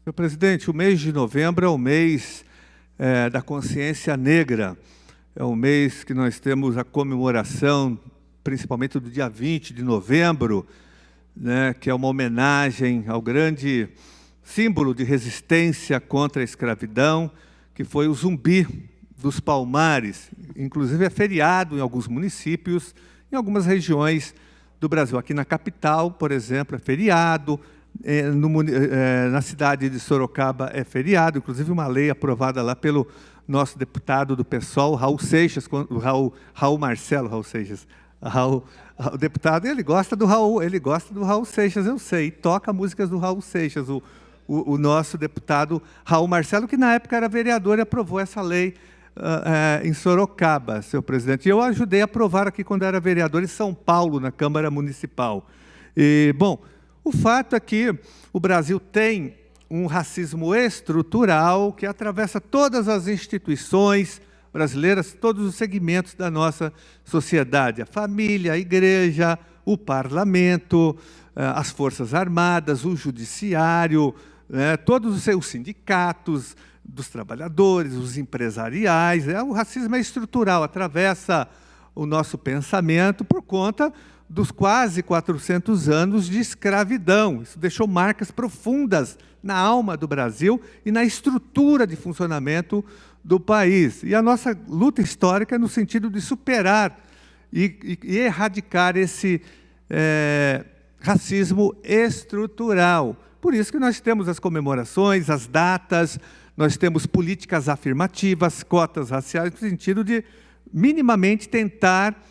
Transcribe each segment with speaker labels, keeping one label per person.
Speaker 1: Senhor presidente, o mês de novembro é o mês da consciência negra. É o mês que nós temos a comemoração, principalmente do dia 20 de novembro, né, que é uma homenagem ao grande símbolo de resistência contra a escravidão, que foi o Zumbi dos Palmares. Inclusive é feriado em alguns municípios, em algumas regiões do Brasil. Aqui na capital, por exemplo, é feriado. Na cidade de Sorocaba é feriado, inclusive uma lei aprovada lá pelo nosso deputado do PSOL, Raul Seixas, o deputado, ele gosta do Raul Seixas, eu sei, toca músicas do Raul Seixas, o nosso deputado Raul Marcelo, que na época era vereador e aprovou essa lei em Sorocaba, senhor presidente. E eu ajudei a aprovar aqui quando era vereador em São Paulo, na Câmara Municipal. E, bom, o fato é que o Brasil tem um racismo estrutural que atravessa todas as instituições brasileiras, todos os segmentos da nossa sociedade, a família, a igreja, o parlamento, as forças armadas, o judiciário, todos os seus sindicatos dos trabalhadores, os empresariais. O racismo é estrutural, atravessa o nosso pensamento por conta dos quase 400 anos de escravidão. Isso deixou marcas profundas na alma do Brasil e na estrutura de funcionamento do país. E a nossa luta histórica é no sentido de superar e erradicar esse racismo estrutural. Por isso que nós temos as comemorações, as datas, nós temos políticas afirmativas, cotas raciais, no sentido de minimamente tentar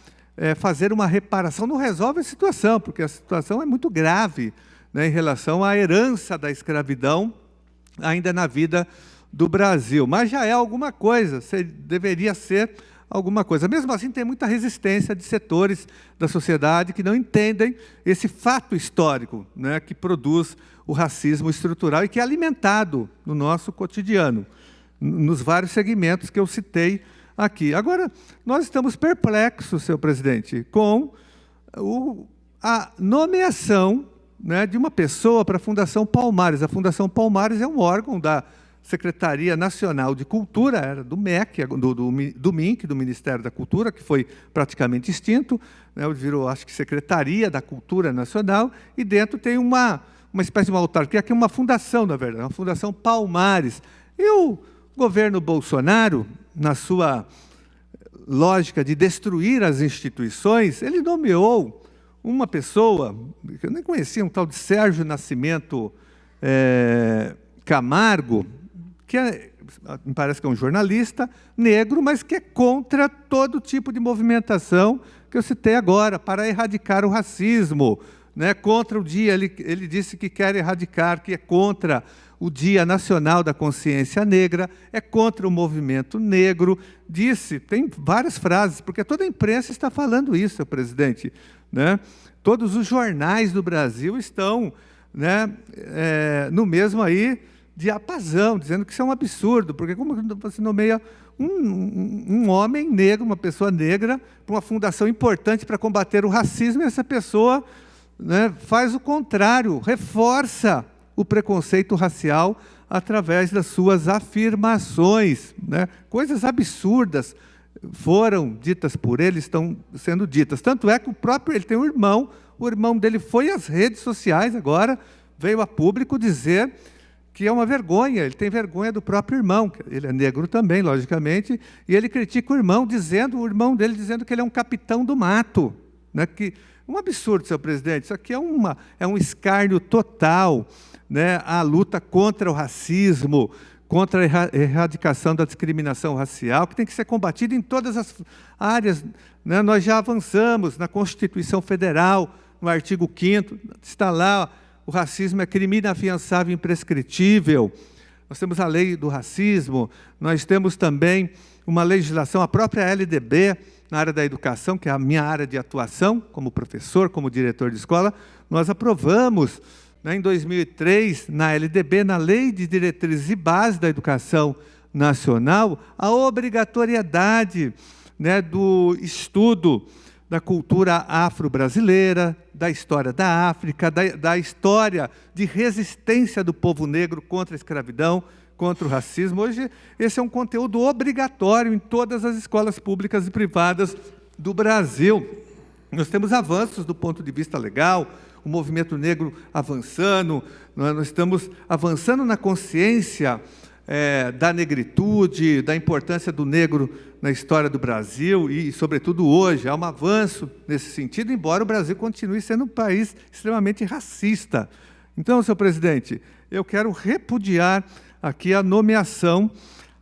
Speaker 1: fazer uma reparação. Não resolve a situação, porque a situação é muito grave, né, em relação à herança da escravidão ainda na vida do Brasil. Mas já é alguma coisa, deveria ser alguma coisa. Mesmo assim, tem muita resistência de setores da sociedade que não entendem esse fato histórico, né, que produz o racismo estrutural e que é alimentado no nosso cotidiano, nos vários segmentos que eu citei aqui. Agora, nós estamos perplexos, senhor presidente, com a nomeação, né, de uma pessoa para a Fundação Palmares. A Fundação Palmares é um órgão da Secretaria Nacional de Cultura, era do MEC, do MINC, do Ministério da Cultura, que foi praticamente extinto, né, virou, acho que, Secretaria da Cultura Nacional, e dentro tem uma espécie de uma autarquia, que é uma fundação, na verdade, uma Fundação Palmares. E o governo Bolsonaro, na sua lógica de destruir as instituições, ele nomeou uma pessoa, que eu nem conhecia, um tal de Sérgio Nascimento Camargo, que me parece que é um jornalista negro, mas que é contra todo tipo de movimentação que eu citei agora, para erradicar o racismo, né? Contra o dia, ele disse que quer erradicar, que é contra o Dia Nacional da Consciência Negra, é contra o movimento negro, disse, tem várias frases, porque toda a imprensa está falando isso, senhor presidente, né? Todos os jornais do Brasil estão, né, no mesmo aí diapasão, dizendo que isso é um absurdo, porque como você nomeia um homem negro, uma pessoa negra, para uma fundação importante para combater o racismo, e essa pessoa, né, faz o contrário, reforça o preconceito racial através das suas afirmações, né? Coisas absurdas foram ditas por ele, estão sendo ditas. Tanto é que ele tem um irmão, o irmão dele foi às redes sociais agora, veio a público dizer que é uma vergonha, ele tem vergonha do próprio irmão, ele é negro também, logicamente, e ele critica o irmão dele dizendo que ele é um capitão do mato, né? Um absurdo, senhor presidente, isso aqui é um escárnio total, né, à luta contra o racismo, contra a erradicação da discriminação racial, que tem que ser combatida em todas as áreas, né? Nós já avançamos na Constituição Federal, no artigo 5º, está lá, o racismo é crime inafiançável e imprescritível. Nós temos a lei do racismo, nós temos também uma legislação, a própria LDB, na área da educação, que é a minha área de atuação, como professor, como diretor de escola, nós aprovamos, né, em 2003, na LDB, na Lei de Diretrizes e Bases da Educação Nacional, a obrigatoriedade, né, do estudo da cultura afro-brasileira, da história da África, da história de resistência do povo negro contra a escravidão, contra o racismo. Hoje, esse é um conteúdo obrigatório em todas as escolas públicas e privadas do Brasil. Nós temos avanços do ponto de vista legal, o movimento negro avançando, nós estamos avançando na consciência da negritude, da importância do negro na história do Brasil e, sobretudo, hoje. Há um avanço nesse sentido, embora o Brasil continue sendo um país extremamente racista. Então, senhor presidente, eu quero repudiar aqui a nomeação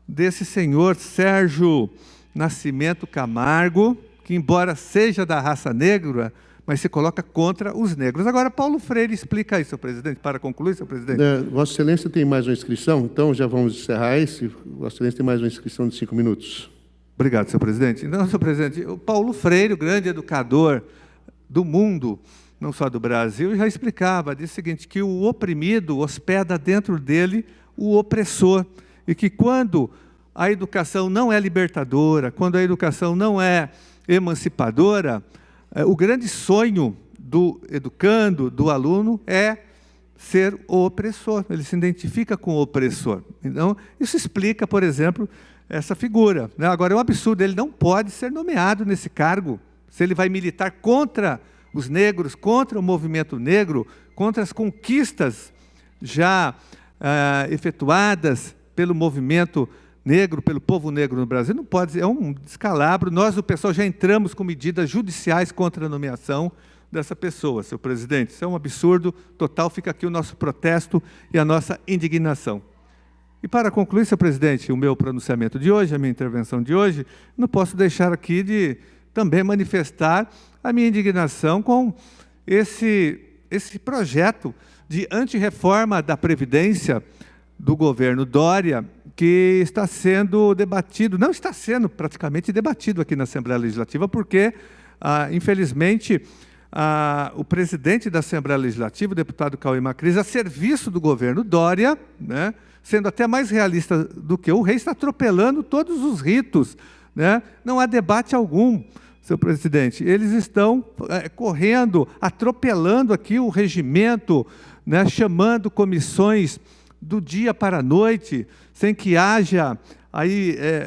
Speaker 1: desse senhor Sérgio Nascimento Camargo, que, embora seja da raça negra, mas se coloca contra os negros. Agora, Paulo Freire explica isso, senhor presidente, para concluir, senhor presidente.
Speaker 2: Vossa Excelência tem mais uma inscrição, então já vamos encerrar esse. Vossa Excelência tem mais uma inscrição de 5 minutos.
Speaker 1: Obrigado, senhor presidente. Então, senhor presidente, o Paulo Freire, o grande educador do mundo, não só do Brasil, já explicava, disse o seguinte, que o oprimido hospeda dentro dele o opressor, e que quando a educação não é libertadora, quando a educação não é emancipadora, o grande sonho do educando, do aluno, é ser o opressor. Ele se identifica com o opressor. Então, isso explica, por exemplo, essa figura. Agora, é um absurdo, ele não pode ser nomeado nesse cargo, se ele vai militar contra os negros, contra o movimento negro, contra as conquistas já efetuadas pelo movimento negro, pelo povo negro no Brasil. Não pode, é um descalabro. Nós, o pessoal, já entramos com medidas judiciais contra a nomeação dessa pessoa, senhor presidente. Isso é um absurdo total. Fica aqui o nosso protesto e a nossa indignação. E para concluir, senhor presidente, o meu pronunciamento de hoje, a minha intervenção de hoje, não posso deixar aqui de também manifestar a minha indignação com esse projeto de antirreforma da Previdência do governo Dória, que está sendo debatido, não está sendo praticamente debatido aqui na Assembleia Legislativa, porque, infelizmente, o presidente da Assembleia Legislativa, o deputado Cauê Macris, a serviço do governo Dória, né, sendo até mais realista do que o rei, está atropelando todos os ritos, né? Não há debate algum, senhor presidente. Eles estão correndo, atropelando aqui o regimento, né, chamando comissões do dia para a noite, sem que haja,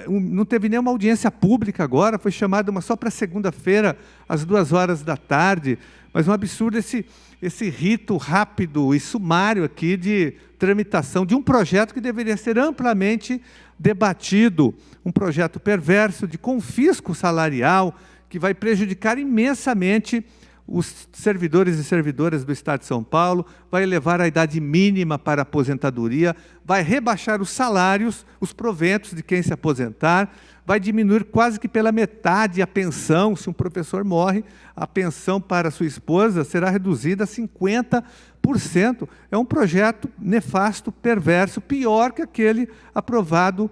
Speaker 1: não teve nenhuma audiência pública agora, foi chamada só para segunda-feira, às 14h, mas um absurdo esse rito rápido e sumário aqui de tramitação de um projeto que deveria ser amplamente debatido, um projeto perverso de confisco salarial, que vai prejudicar imensamente os servidores e servidoras do Estado de São Paulo, vai elevar a idade mínima para a aposentadoria, vai rebaixar os salários, os proventos de quem se aposentar, vai diminuir quase que pela metade a pensão. Se um professor morre, a pensão para sua esposa será reduzida a 50%. É um projeto nefasto, perverso, pior que aquele aprovado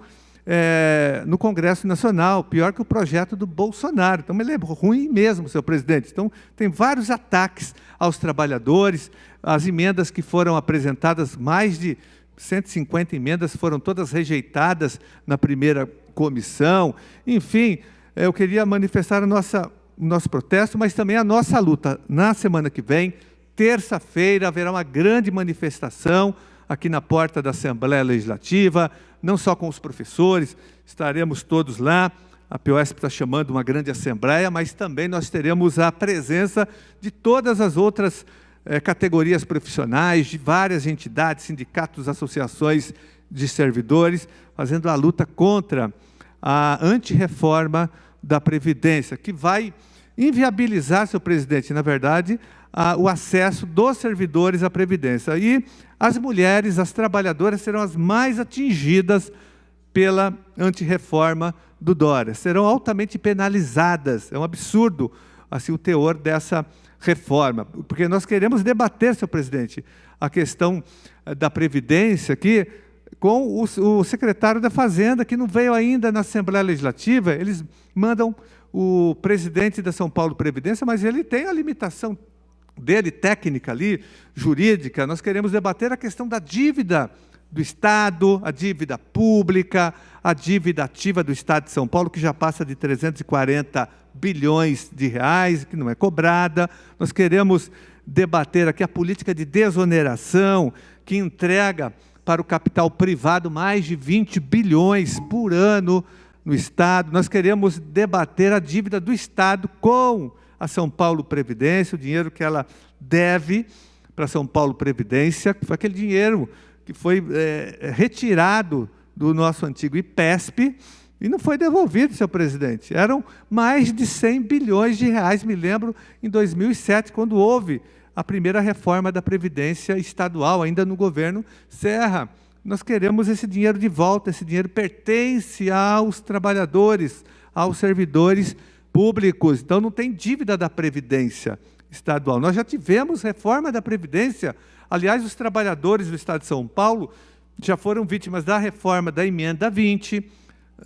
Speaker 1: no Congresso Nacional, pior que o projeto do Bolsonaro. Então, ele é ruim mesmo, senhor presidente. Então, tem vários ataques aos trabalhadores, as emendas que foram apresentadas, mais de 150 emendas foram todas rejeitadas na primeira comissão. Enfim, eu queria manifestar o nosso protesto, mas também a nossa luta. Na semana que vem, terça-feira, haverá uma grande manifestação aqui na porta da Assembleia Legislativa, não só com os professores, estaremos todos lá, a POSP está chamando uma grande assembleia, mas também nós teremos a presença de todas as outras categorias profissionais, de várias entidades, sindicatos, associações de servidores, fazendo a luta contra a antirreforma da Previdência, que vai inviabilizar, senhor presidente, na verdade, o acesso dos servidores à Previdência. E as mulheres, as trabalhadoras, serão as mais atingidas pela antirreforma do Dória. Serão altamente penalizadas. É um absurdo assim, o teor dessa reforma. Porque nós queremos debater, senhor presidente, a questão da Previdência aqui com o secretário da Fazenda, que não veio ainda na Assembleia Legislativa. Eles mandam o presidente da São Paulo Previdência, mas ele tem a limitação dele, técnica ali, jurídica. Nós queremos debater a questão da dívida do Estado, a dívida pública, a dívida ativa do Estado de São Paulo, que já passa de 340 bilhões de reais, que não é cobrada. Nós queremos debater aqui a política de desoneração, que entrega para o capital privado mais de 20 bilhões por ano no Estado. Nós queremos debater a dívida do Estado com a São Paulo Previdência, o dinheiro que ela deve para a São Paulo Previdência, que foi aquele dinheiro que foi retirado do nosso antigo IPESP e não foi devolvido, senhor presidente. Eram mais de 100 bilhões de reais, me lembro, em 2007, quando houve a primeira reforma da Previdência estadual, ainda no governo Serra. Nós queremos esse dinheiro de volta, esse dinheiro pertence aos trabalhadores, aos servidores públicos, então não tem dívida da Previdência estadual. Nós já tivemos reforma da Previdência, aliás, os trabalhadores do Estado de São Paulo já foram vítimas da reforma da Emenda 20,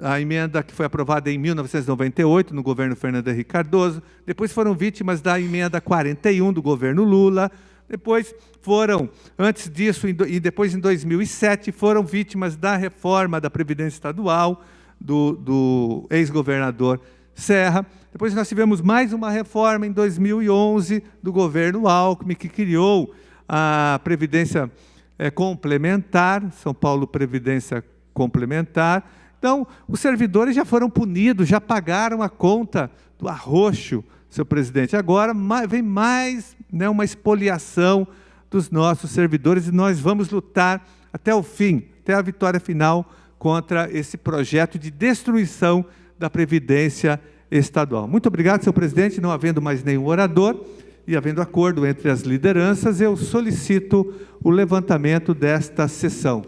Speaker 1: a emenda que foi aprovada em 1998, no governo Fernando Henrique Cardoso, depois foram vítimas da Emenda 41 do governo Lula, depois foram, antes disso, e depois em 2007, foram vítimas da reforma da Previdência Estadual, do ex-governador Serra. Depois nós tivemos mais uma reforma em 2011 do governo Alckmin, que criou a Previdência Complementar, São Paulo Previdência Complementar. Então, os servidores já foram punidos, já pagaram a conta do arroxo, senhor presidente. Agora vem mais uma expoliação dos nossos servidores e nós vamos lutar até o fim, até a vitória final contra esse projeto de destruição da Previdência Estadual. Muito obrigado, senhor presidente. Não havendo mais nenhum orador e havendo acordo entre as lideranças, eu solicito o levantamento desta sessão.